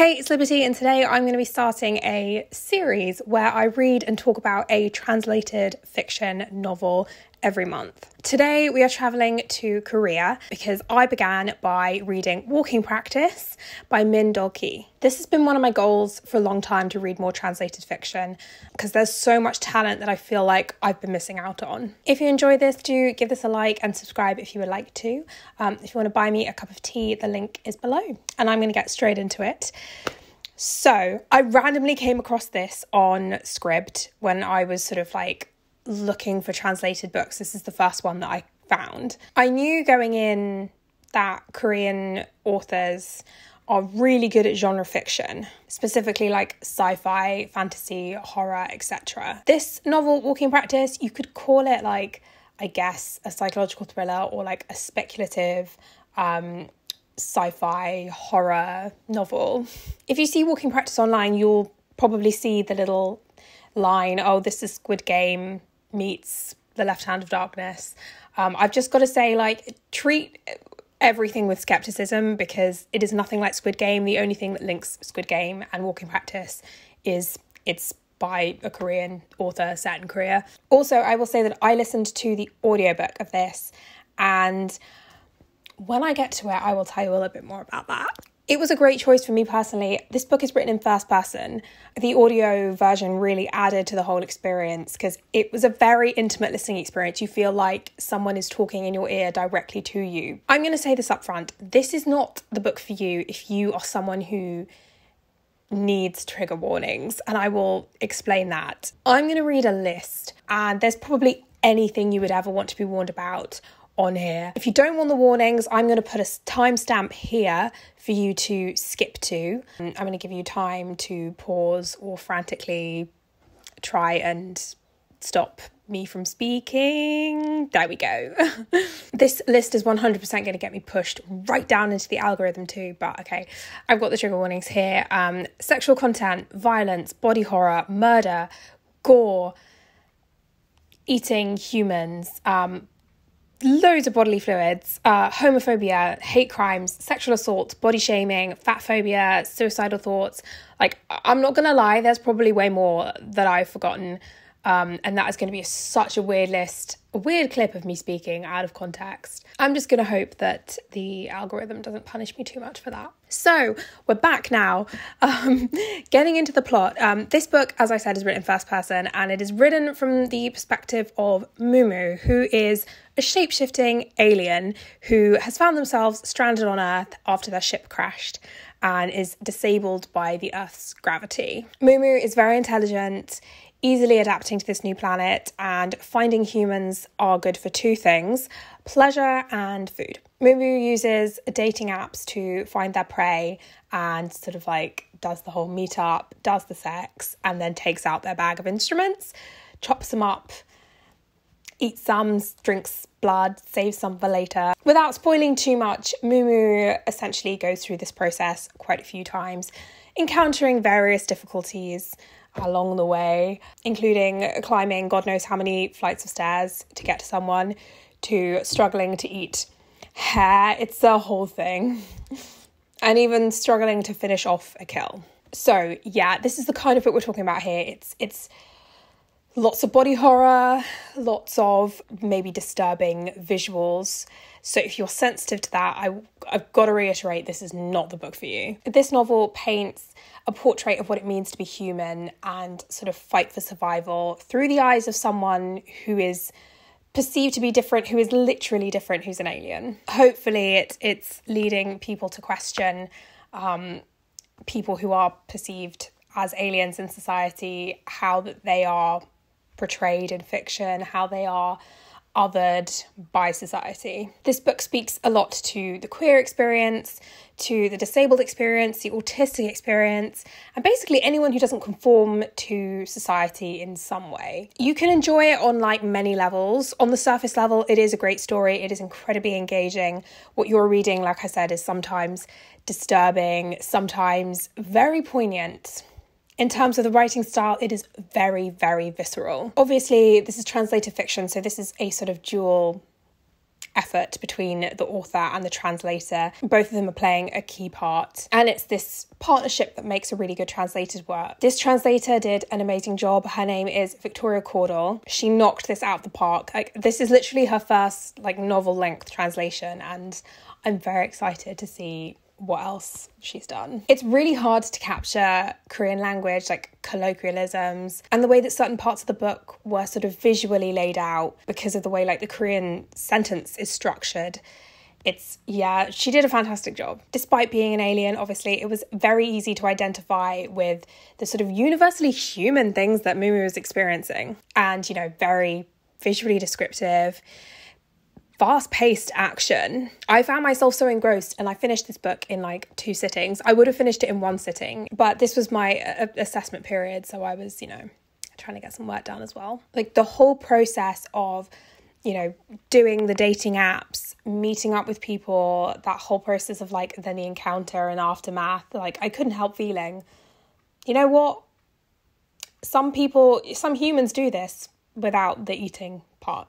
Hey, it's Liberty, and today I'm going to be starting a series where I read and talk about a translated fiction novel every month. Today we are travelling to Korea because I began by reading Walking Practice by Min Dolki. This has been one of my goals for a long time, to read more translated fiction because there's so much talent that I feel like I've been missing out on. If you enjoy this, do give this a like and subscribe if you would like to. If you want to buy me a cup of tea, the link is below. And I'm going to get straight into it. So I randomly came across this on Scribd when I was sort of like looking for translated books. This is the first one that I found. I knew going in that Korean authors are really good at genre fiction, specifically like sci-fi, fantasy, horror, etc. This novel, Walking Practice, you could call it like, I guess, a psychological thriller or like a speculative sci-fi horror novel. If you see Walking Practice online, you'll probably see the little line, oh, this is Squid Game meets The Left Hand of Darkness. I've just got to say, like, treat everything with skepticism because it is nothing like Squid Game. The only thing that links Squid Game and Walking Practice is it's by a Korean author set in Korea. Also, I will say that I listened to the audiobook of this, and when I get to it, I will tell you a little bit more about that. It was a great choice for me personally. This book is written in first person. The audio version really added to the whole experience because it was a very intimate listening experience. You feel like someone is talking in your ear directly to you. I'm going to say this up front. This is not the book for you if you are someone who needs trigger warnings, and I will explain that. I'm going to read a list, and there's probably anything you would ever want to be warned about on here. If you don't want the warnings, I'm going to put a timestamp here for you to skip to. I'm going to give you time to pause or frantically try and stop me from speaking. There we go. This list is 100% going to get me pushed right down into the algorithm too, but okay. I've got the trigger warnings here. Sexual content, violence, body horror, murder, gore, eating humans, loads of bodily fluids, homophobia, hate crimes, sexual assault, body shaming, fat phobia, suicidal thoughts. Like, I'm not going to lie, there's probably way more that I've forgotten. And that is going to be such a weird list, a weird clip of me speaking out of context. I'm just going to hope that the algorithm doesn't punish me too much for that. So we're back now, getting into the plot. This book, as I said, is written first person, and it is written from the perspective of Mumu, who is a shape-shifting alien who has found themselves stranded on Earth after their ship crashed and is disabled by the Earth's gravity. Mumu is very intelligent, easily adapting to this new planet, and finding humans are good for two things: pleasure and food. Mumu uses dating apps to find their prey and sort of like does the whole meetup, does the sex, and then takes out their bag of instruments, chops them up, eats some, drinks blood, saves some for later. Without spoiling too much, Mumu essentially goes through this process quite a few times, encountering various difficulties along the way, including climbing God knows how many flights of stairs to get to someone, to struggling to eat hair. It's a whole thing. And even struggling to finish off a kill. So yeah, this is the kind of book we're talking about here. It's lots of body horror, lots of maybe disturbing visuals. So if you're sensitive to that, I've got to reiterate, this is not the book for you. This novel paints a portrait of what it means to be human and sort of fight for survival through the eyes of someone who is perceived to be different, who is literally different, who's an alien. Hopefully it's leading people to question people who are perceived as aliens in society, how that they are portrayed in fiction, how they are othered by society. This book speaks a lot to the queer experience, to the disabled experience, the autistic experience, and basically anyone who doesn't conform to society in some way. You can enjoy it on like many levels. On the surface level, it is a great story. It is incredibly engaging. What you're reading, like I said, is sometimes disturbing, sometimes very poignant. In terms of the writing style, it is very, very visceral. Obviously, this is translated fiction, so this is a sort of dual effort between the author and the translator. Both of them are playing a key part, and it's this partnership that makes a really good translated work. This translator did an amazing job. Her name is Victoria Caudle. She knocked this out of the park. Like, this is literally her first like novel length translation, and I'm very excited to see what else she's done. It's really hard to capture Korean language, like colloquialisms, and the way that certain parts of the book were sort of visually laid out because of the way like the Korean sentence is structured. She did a fantastic job. Despite being an alien, obviously, it was very easy to identify with the sort of universally human things that Mumu was experiencing. And, you know, very visually descriptive, fast-paced action. I found myself so engrossed, and I finished this book in like 2 sittings. I would have finished it in 1 sitting, but this was my assessment period, so I was, you know, trying to get some work done as well. Like the whole process of, you know, doing the dating apps, meeting up with people, that whole process of like then the encounter and aftermath, like I couldn't help feeling, you know what? Some humans do this without the eating part.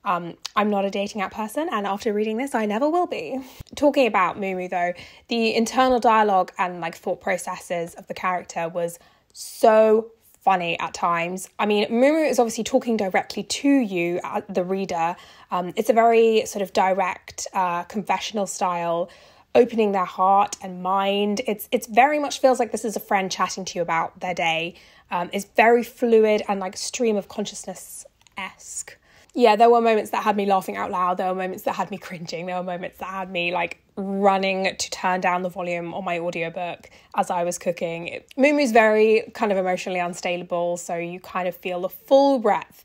I'm not a dating app person, and after reading this, I never will be. Talking about Mumu though, the internal dialogue and like thought processes of the character was so funny at times. I mean, Mumu is obviously talking directly to you, the reader. It's a very sort of direct, confessional style, opening their heart and mind. It's very much feels like this is a friend chatting to you about their day. It's very fluid and like stream of consciousness-esque. Yeah, there were moments that had me laughing out loud. There were moments that had me cringing. There were moments that had me like running to turn down the volume on my audiobook as I was cooking. Mumu's very kind of emotionally unstable, so you kind of feel the full breadth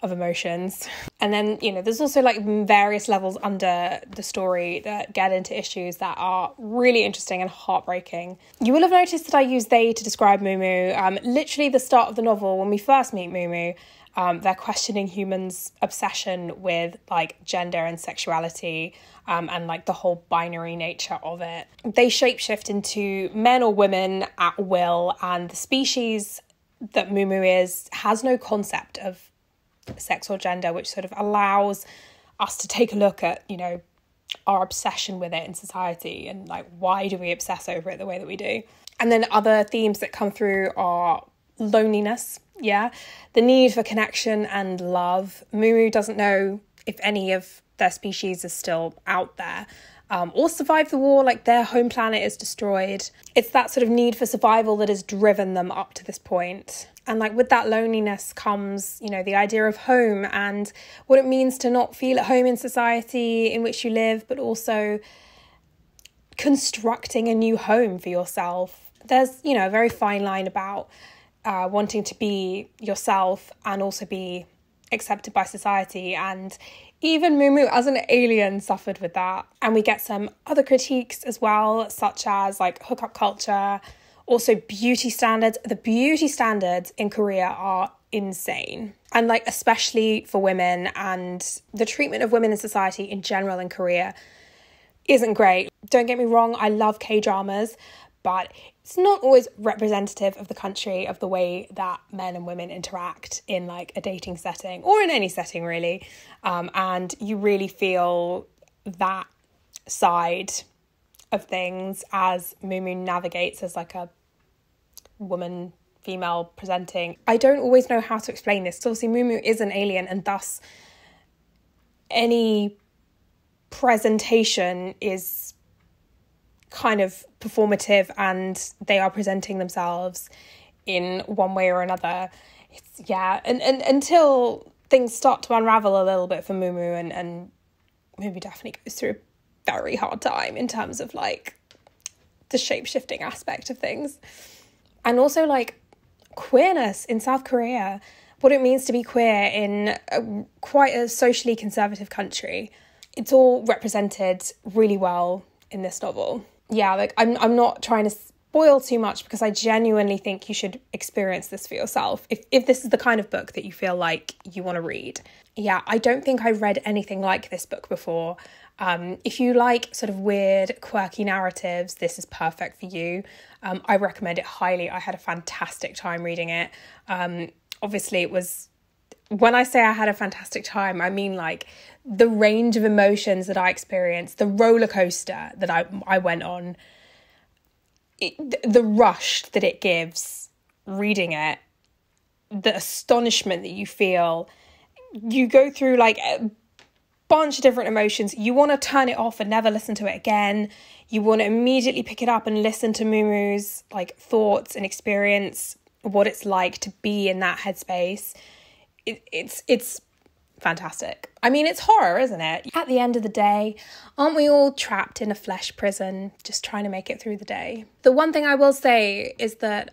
of emotions. And then, you know, there's also like various levels under the story that get into issues that are really interesting and heartbreaking. You will have noticed that I use they to describe Mumu. Literally the start of the novel, when we first meet Mumu, they're questioning humans' obsession with like gender and sexuality, and like the whole binary nature of it. They shapeshift into men or women at will, and the species that Mumu is has no concept of sex or gender, which sort of allows us to take a look at, you know, our obsession with it in society and like why do we obsess over it the way that we do. And then other themes that come through are loneliness, the need for connection and love. Mumu doesn't know if any of their species is still out there, or survived the war, like their home planet is destroyed. It's that sort of need for survival that has driven them up to this point. And like with that loneliness comes, you know, the idea of home and what it means to not feel at home in society in which you live, but also constructing a new home for yourself. There's, you know, a very fine line about wanting to be yourself and also be accepted by society, and even Mumu as an alien suffered with that. And we get some other critiques as well, such as like hookup culture, also beauty standards. The beauty standards in Korea are insane, and like especially for women, and the treatment of women in society in general in Korea isn't great. Don't get me wrong, I love K-dramas, but it's not always representative of the country, of the way that men and women interact in like a dating setting or in any setting really. And you really feel that side of things as Mumu navigates as like a woman, female presenting. I don't always know how to explain this. So obviously Mumu is an alien, and thus any presentation is kind of performative, and they are presenting themselves in one way or another. And until things start to unravel a little bit for Mumu, and Mumu definitely goes through a very hard time in terms of like the shape-shifting aspect of things. And also like queerness in South Korea, what it means to be queer in quite a socially conservative country. It's all represented really well in this novel. Yeah, like I'm not trying to spoil too much, because I genuinely think you should experience this for yourself if this is the kind of book that you feel like you want to read. Yeah, I don't think I've read anything like this book before. If you like sort of weird, quirky narratives, this is perfect for you. I recommend it highly. I had a fantastic time reading it. Obviously, it was when I say I had a fantastic time, I mean like the range of emotions that I experienced, the roller coaster that I went on, the rush that it gives reading it, the astonishment that you feel. You go through like a bunch of different emotions. You want to turn it off and never listen to it again. You want to immediately pick it up and listen to Mumu's like thoughts and experience what it's like to be in that headspace. It's fantastic. I mean, it's horror, isn't it? At the end of the day, aren't we all trapped in a flesh prison, just trying to make it through the day? The one thing I will say is that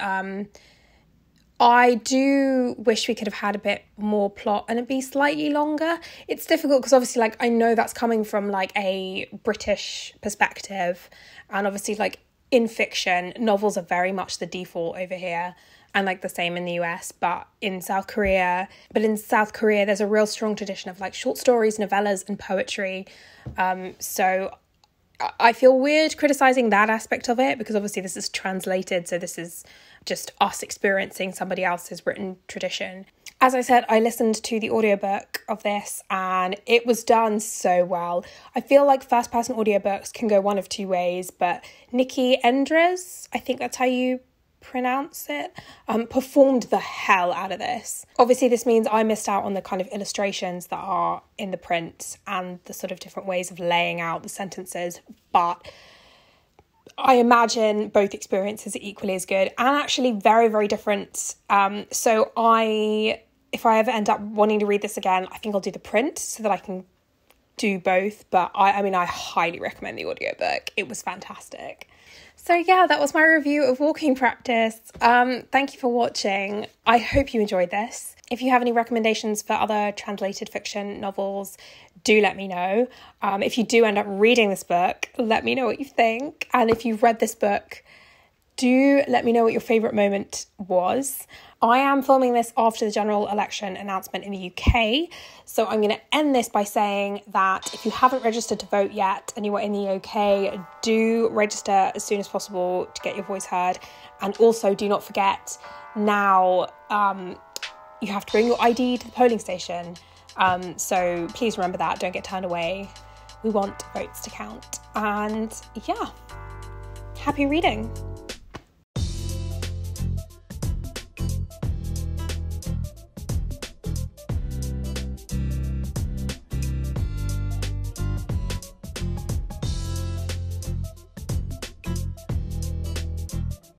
I do wish we could have had a bit more plot and it'd be slightly longer. It's difficult because obviously like I know that's coming from like a British perspective, and obviously like in fiction, novels are very much the default over here, and like the same in the US, but in South Korea there's a real strong tradition of like short stories, novellas and poetry. So I feel weird criticizing that aspect of it because obviously this is translated, so this is just us experiencing somebody else's written tradition. As I said, I listened to the audiobook of this and it was done so well. I feel like first-person audiobooks can go one of two ways, but Nikki Endres, I think that's how you pronounce it, performed the hell out of this. Obviously, this means I missed out on the kind of illustrations that are in the print and the sort of different ways of laying out the sentences, but I imagine both experiences are equally as good and actually very, very different. So if I ever end up wanting to read this again, I think I'll do the print so that I can do both. But I mean, I highly recommend the audiobook. It was fantastic. So yeah, that was my review of Walking Practice. Thank you for watching. I hope you enjoyed this. If you have any recommendations for other translated fiction novels, do let me know. If you do end up reading this book, let me know what you think. And if you've read this book, do let me know what your favourite moment was. I am filming this after the general election announcement in the UK, so I'm going to end this by saying that if you haven't registered to vote yet and you are in the UK, do register as soon as possible to get your voice heard. And also do not forget, now you have to bring your ID to the polling station. So please remember that, don't get turned away. We want votes to count. And yeah, happy reading.